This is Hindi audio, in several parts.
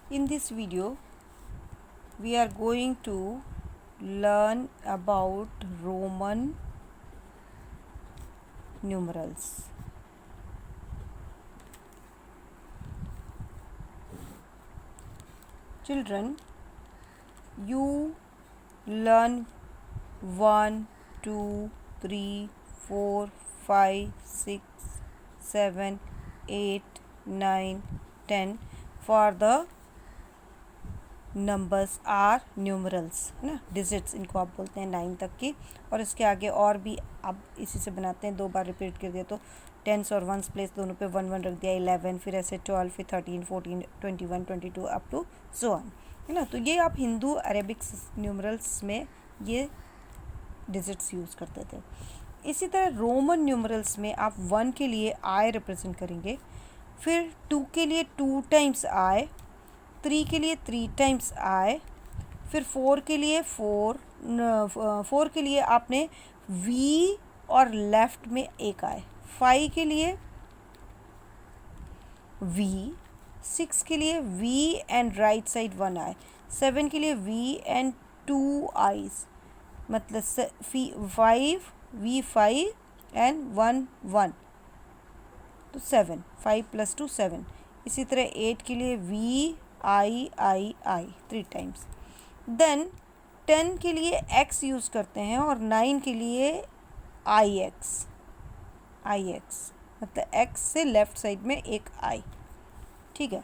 In this video, we are going to learn about Roman numerals. Children, you learn 1, 2, 3, 4, 5, 6, 7, 8, 9, 10 for the numbers are numerals है ना, डिजिट्स इनको आप बोलते हैं 9 तक की। और इसके आगे और भी आप इसी से बनाते हैं, 2 बार रिपीट कर दिया तो टेंस और वंस प्लेस दोनों पे 1 1 रख दिया, 11 फिर ऐसे 12 फिर 13 14 21 22 अप टू सो ऑन, है ना। तो ये आप हिंदू अरेबिक न्यूमरल्स में ये डिजिट्स यूज़ करते थे। इसी तरह रोमन न्यूमरल्स में आप 1 के लिए आई रिप्रेजेंट करेंगे, फिर 2 के लिए 2 टाइम्स आई, 3 के लिए 3 टाइम्स आई, फिर 4 के लिए 4 के लिए आपने वी और लेफ्ट में एक आई, 5 के लिए वी, 6 के लिए वी एंड राइट साइड 1 आई, 7 के लिए वी एंड 2 आईज, मतलब 5 वी 5 एंड 1 1 तो 7, 5 + 2 7। इसी तरह 8 के लिए V I I I 3 times. Then 10 के लिए एक्स यूज़ करते हैं और 9 के लिए आई एक्स मतलब एक्स से लेफ़्ट साइड में एक आई, ठीक है।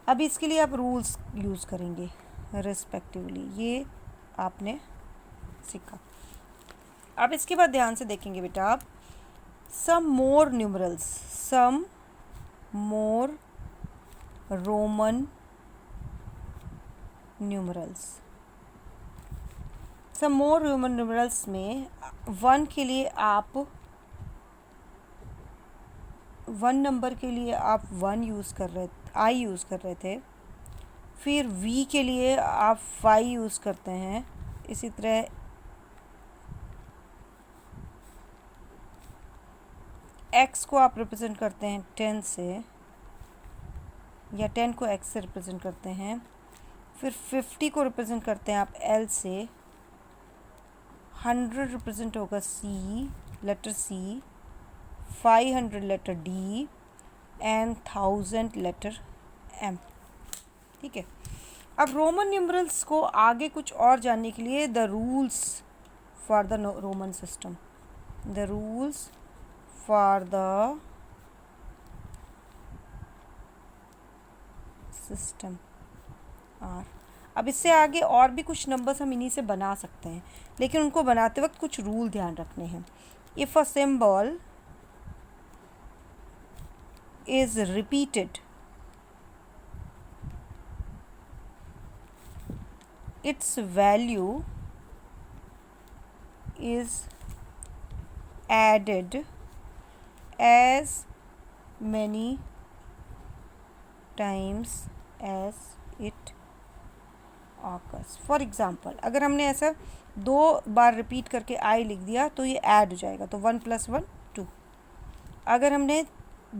अब इसके लिए आप रूल्स यूज़ करेंगे रिस्पेक्टिवली, ये आपने सीखा। अब इसके बाद ध्यान से देखेंगे बेटा आप, सम मोर न्यूमरल्स, सम मोर रोमन न्यूमरल्स, सम मोर रोमन न्यूमरल्स में 1 के लिए आप 1 नंबर के लिए आप 1 यूज़ कर रहे, आई यूज़ कर रहे थे, फिर वी के लिए आप 5 यूज़ करते हैं, इसी तरह एक्स को आप रिप्रेजेंट करते हैं 10 से, या 10 को एक्स से रिप्रेजेंट करते हैं, फिर 50 को रिप्रेजेंट करते हैं आप एल से, 100 रिप्रेजेंट होगा C, letter C, 500 letter D and 1000 letter M, ठीक है। अब रोमन न्यूमरल्स को आगे कुछ और जानने के लिए the rules for the Roman system, the rules for the system are. अब इससे आगे और भी कुछ नंबर्स हम इन्हीं से बना सकते हैं, लेकिन उनको बनाते वक्त कुछ रूल ध्यान रखने हैं। If a symbol is repeated, its value is added as many times as it occurs। For example, अगर हमने ऐसा 2 बार रिपीट करके आई लिख दिया तो ये ऐड हो जाएगा, तो 1 + 1 2। अगर हमने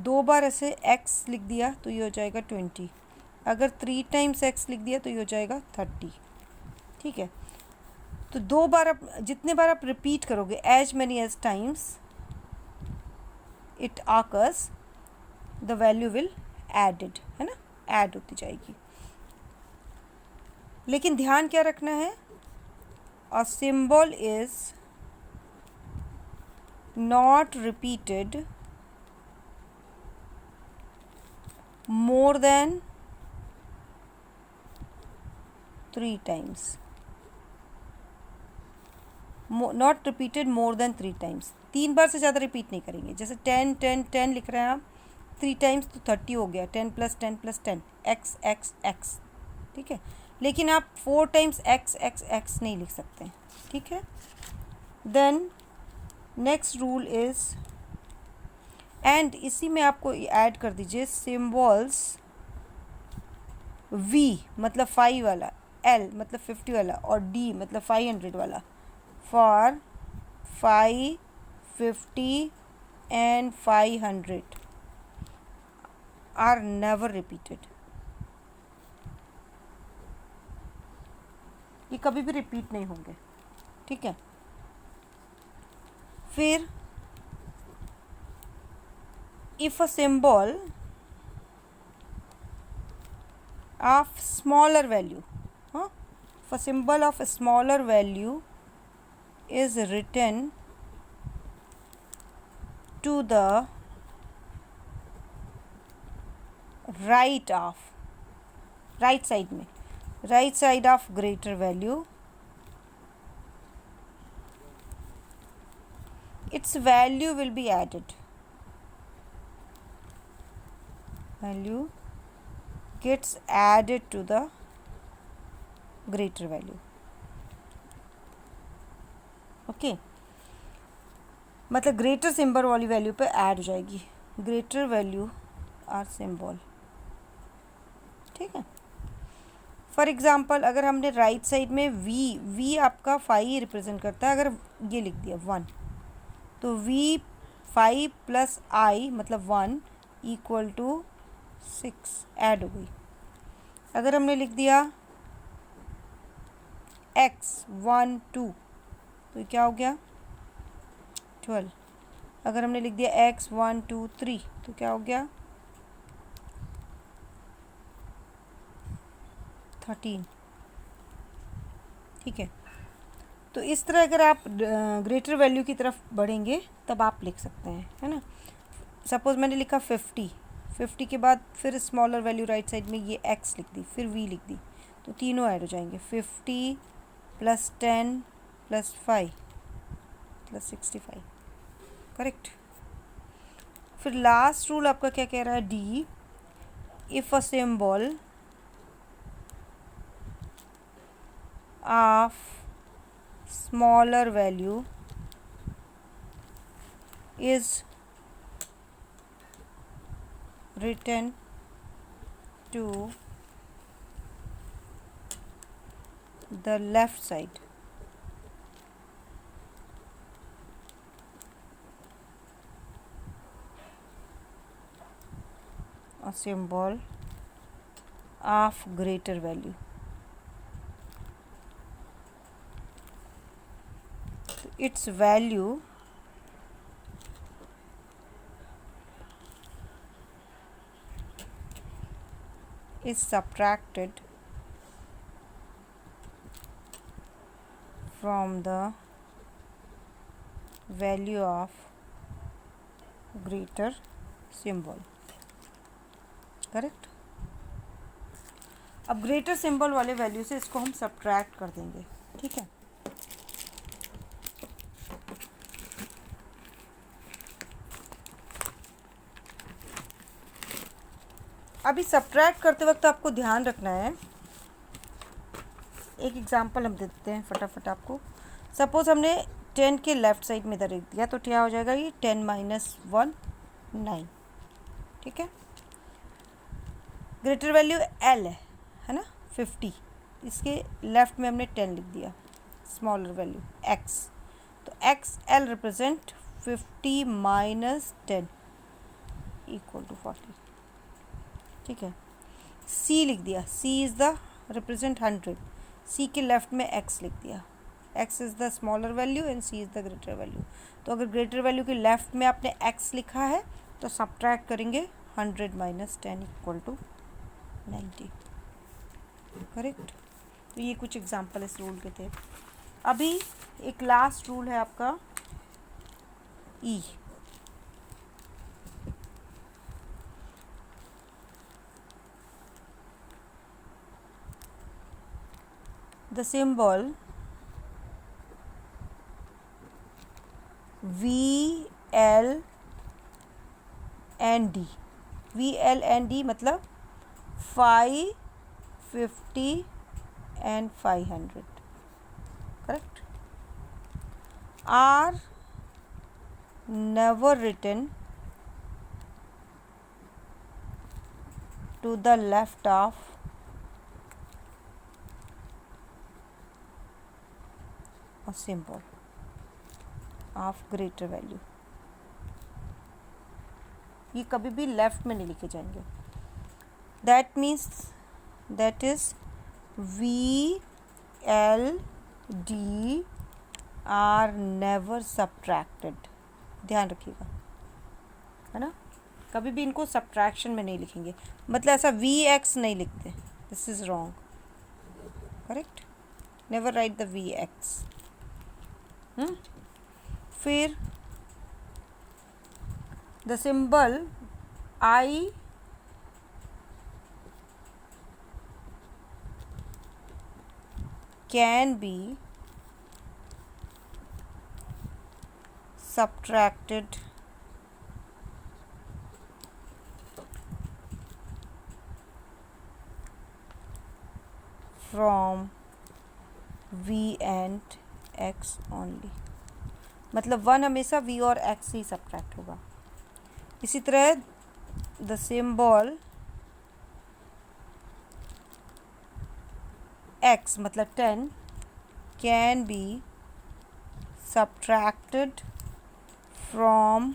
2 बार ऐसे x लिख दिया तो ये हो जाएगा 20। अगर 3 टाइम्स x लिख दिया तो ये हो जाएगा 30, ठीक है। तो 2 बार आप जितने बार आप रिपीट करोगे, as many as times it occurs, the value will added, है ना, ऐड होती जाएगी। लेकिन ध्यान क्या रखना है, a symbol is not repeated more than 3 times, not repeated more than 3 times. 3 बार से ज़्यादा रिपीट नहीं करेंगे। जैसे 10 10 10 लिख रहे हैं आप 3 टाइम्स तो 30 हो गया, 10 + 10 + 10 एक्स एक्स एक्स, ठीक है। लेकिन आप 4 टाइम्स एक्स एक्स एक्स नहीं लिख सकते, ठीक है। Then next rule is, and इसी में आपको ऐड कर दीजिए सिम्बॉल्स वी मतलब 5 वाला, एल मतलब 50 वाला और डी मतलब 500 वाला, for 5, 50 and 500 are never repeated, ये कभी भी रिपीट नहीं होंगे, ठीक है। फिर if a symbol of smaller value, हाँ, if a symbol of a smaller value is written to the right side में, right side of greater value, its value will be added. Value gets added to the greater value. Okay, मतलब ग्रेटर सिंबल वाली वैल्यू पे ऐड हो जाएगी, ग्रेटर वैल्यू आर सिंबल, ठीक है। फॉर एग्जांपल अगर हमने राइट साइड में वी आपका 5 रिप्रेजेंट करता है, अगर ये लिख दिया 1, तो वी 5 प्लस आई मतलब 1 इक्वल टू 6 ऐड हो गई। अगर हमने लिख दिया x 1 2 तो क्या हो गया 12। अगर हमने लिख दिया x 1 2 3 तो क्या हो गया 13, ठीक है। तो इस तरह अगर आप ग्रेटर वैल्यू की तरफ बढ़ेंगे तब आप लिख सकते हैं, है ना। सपोज मैंने लिखा 50 के बाद फिर स्मॉलर वैल्यू राइट साइड में ये x लिख दी, फिर v लिख दी, तो तीनों ऐड हो जाएंगे, 50 प्लस 10 प्लस 5 प्लस 65, करेक्ट। फिर लास्ट रूल आपका क्या कह रहा है, D, if a symbol of smaller value is written to the left side, a symbol of greater value. Its value is subtracted from the value of greater symbol, correct. अब ग्रेटर सिंबल वाले वैल्यू से इसको हम सब्ट्रैक्ट कर देंगे, ठीक है। अभी सब्ट्रैक्ट करते वक्त आपको ध्यान रखना है, एक एग्जांपल हम देते हैं फटाफट आपको। सपोज हमने 10 के लेफ़्ट साइड में इधर लिख दिया, तो क्या हो जाएगा ये 10 माइनस 1 9, ठीक है। ग्रेटर वैल्यू एल है ना 50, इसके लेफ़्ट में हमने 10 लिख दिया, स्मॉलर वैल्यू एक्स, तो X L represent 50 minus 10 equal to 40, ठीक है। सी लिख दिया, C is the represent 100, C के लेफ़्ट में एक्स लिख दिया, X is the smaller value and C is the greater value. तो अगर ग्रेटर वैल्यू के लेफ़्ट में आपने एक्स लिखा है तो सब्ट्रैक्ट करेंगे 100 माइनस 10 इक्वल टू 90, करेक्ट। तो ये कुछ एग्जांपल इस रूल के थे। अभी एक लास्ट रूल है आपका ई, the symbol VL and D, VL and D मतलब 5 50 and 500, correct, are never written to the left of a symbol of greater value। ये कभी भी लेफ्ट में नहीं लिखे जाएंगे। That means that is V L, D are never subtracted, ध्यान रखिएगा, है ना, कभी भी इनको सब्ट्रैक्शन में नहीं लिखेंगे, मतलब ऐसा Vx नहीं लिखते, this is wrong, correct, never write the Vx। फिर the symbol I can be subtracted from V and X only, मतलब 1 हमेशा V और X से ही सब्ट्रैक्ट होगा। इसी तरह द सिंबल X मतलब 10 can be subtracted from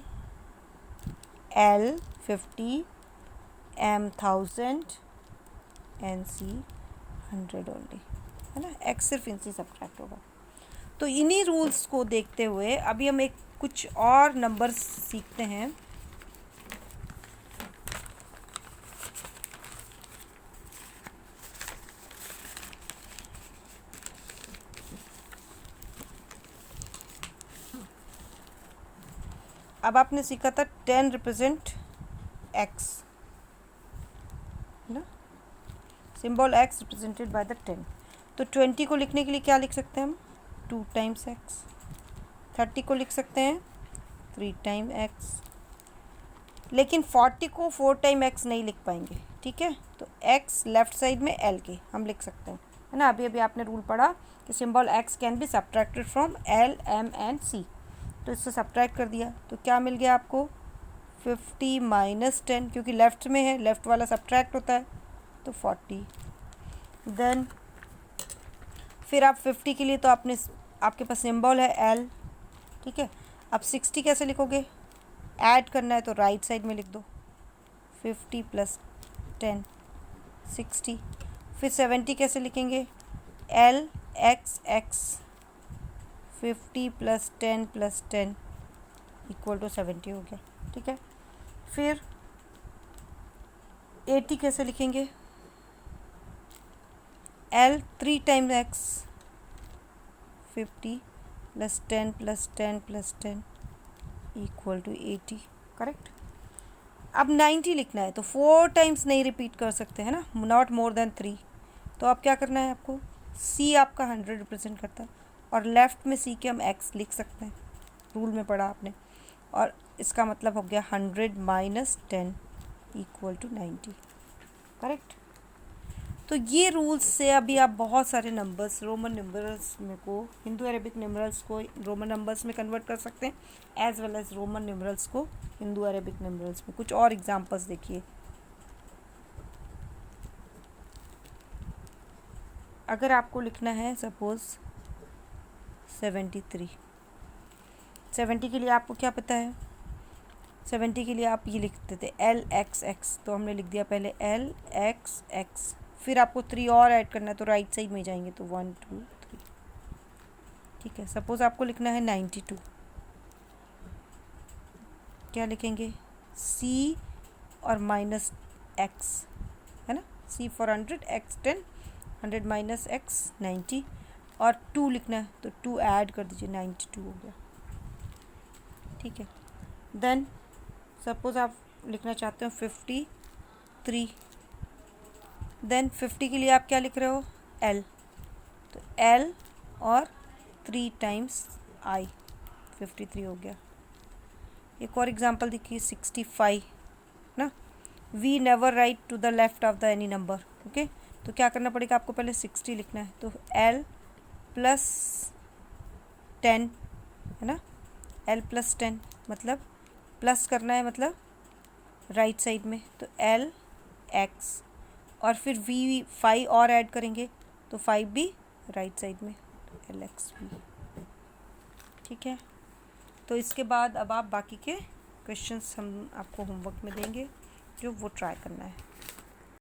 L 50, M 1000 and C 100 only, है ना, X सिर्फ इनसे सब्ट्रैक्ट होगा। तो इन्हीं रूल्स को देखते हुए अभी हम एक कुछ और नंबर्स सीखते हैं। अब आपने सीखा था 10 रिप्रेजेंट X, ना, symbol X represented by the 10। तो 20 को लिखने के लिए क्या लिख सकते हैं हम, 2 टाइम्स X। 30 को लिख सकते हैं 3 टाइम X, लेकिन 40 को 4 टाइम X नहीं लिख पाएंगे, ठीक है। तो X लेफ्ट साइड में L के हम लिख सकते हैं, है ना। अभी अभी आपने रूल पढ़ा कि symbol X can be subtracted from L, M and C, तो इससे सब्ट्रैक्ट कर दिया तो क्या मिल गया आपको, 50 माइनस 10, क्योंकि लेफ़्ट में है, लेफ़्ट वाला सब्ट्रैक्ट होता है, तो 40। देन फिर आप 50 के लिए तो आपके पास सिंबल है L, ठीक है। अब 60 कैसे लिखोगे, ऐड करना है तो राइट साइड में लिख दो, 50 प्लस 10 60। फिर 70 कैसे लिखेंगे, L X X 50 plus 10 plus 10 equal to 70 हो गया, ठीक है। फिर 80 कैसे लिखेंगे, L 3 time X 50 plus 10 plus 10 plus 10 equal to 80, correct. अब 90 लिखना है तो 4 टाइम्स नहीं रिपीट कर सकते, है ना, नॉट मोर देन 3। तो अब क्या करना है आपको, C आपका 100 रिप्रेजेंट करता है और लेफ़्ट में C के हम X लिख सकते हैं, रूल में पढ़ा आपने, और इसका मतलब हो गया 100 माइनस 10 इक्वल टू 90, करेक्ट। तो ये रूल्स से अभी आप बहुत सारे नंबर्स रोमन न्यूमरल्स में को, हिंदू अरेबिक न्यूमरल्स को रोमन नंबर्स में कन्वर्ट कर सकते हैं, as well as Roman numerals को हिंदू अरेबिक न्यूमरल्स में। कुछ और एग्जांपल्स देखिए, अगर आपको लिखना है सपोज 73, 70 के लिए आपको क्या पता है, 70 के लिए आप ये लिखते थे L X X, तो हमने लिख दिया पहले L X X, फिर आपको 3 और ऐड करना है तो राइट साइड में जाएंगे तो 1 2 3, ठीक है। सपोज़ आपको लिखना है 92, क्या लिखेंगे, C और माइनस X, है ना, C for 100 X 10, 100 minus X 90, और 2 लिखना है तो 2 ऐड कर दीजिए, 92 हो गया, ठीक है। देन सपोज़ आप लिखना चाहते हो 53, देन 50 के लिए आप क्या लिख रहे हो, L, तो L और 3 टाइम्स I 53 हो गया। एक और एग्जांपल देखिए 65 ना, we never write to the left of the any number, okay. तो क्या करना पड़ेगा आपको, पहले 60 लिखना है तो L प्लस 10, है ना, L प्लस 10 मतलब प्लस करना है, मतलब राइट साइड में, तो L X, और फिर V 5 और ऐड करेंगे तो 5 भी राइट साइड में, तो L X V, ठीक है। तो इसके बाद अब आप बाकी के क्वेश्चंस हम आपको होमवर्क में देंगे जो वो ट्राई करना है।